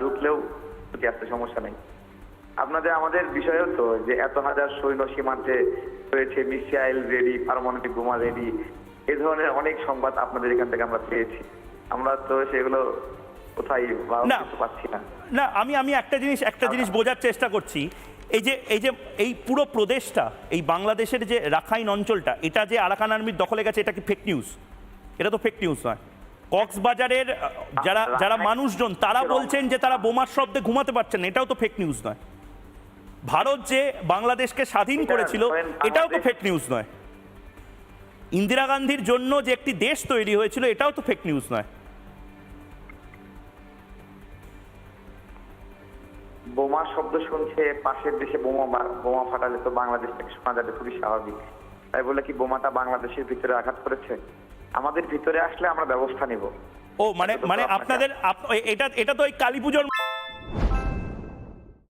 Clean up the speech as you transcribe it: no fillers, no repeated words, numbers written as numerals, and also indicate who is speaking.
Speaker 1: ঢুকলেও আসতে সমস্যা নেই। আপনাদের আমাদের বিষয়ও তো যে এত হাজার সৈন্য সীমান্তে রয়েছে, মিসাইল রেডি, পারমাণবিক বোমা রেডি, এই ধরনের অনেক সংবাদ আপনাদের এখান থেকে আমরা পেয়েছি। আমরা তো সেগুলো কোথায় পাচ্ছি না।
Speaker 2: না, আমি একটা জিনিস বোঝার চেষ্টা করছি। এই পুরো প্রদেশটা, এই বাংলাদেশের যে রাখাইন অঞ্চলটা, এটা যে আরাকান আর্মির দখলে গেছে, এটা কি ফেক নিউজ? এটা তো ফেক নিউজ নয়। কক্সবাজারের যারা মানুষজন তারা বলছেন যে তারা বোমার শব্দে ঘুমাতে পারছেন না, এটাও তো ফেক নিউজ নয়। ভারত যে বাংলাদেশকে স্বাধীন করেছিল, এটাও তো ফেক নিউজ নয়। ইন্দিরা গান্ধীর জন্য যে একটি দেশ তৈরি হয়েছিল, এটাও তো ফেক নিউজ নয়।
Speaker 1: বোমার শব্দ শুনছে, পাশের দেশে বোমা ফাটালে তো বাংলাদেশ থেকে শোনা যাবে, খুবই স্বাভাবিক। তাই বলে কি বোমাটা বাংলাদেশের ভিতরে আঘাত করেছে? আমাদের ভিতরে আসলে আমরা ব্যবস্থা নিব।
Speaker 2: ও মানে আপনাদের এটা তো ওই কালী পুজোর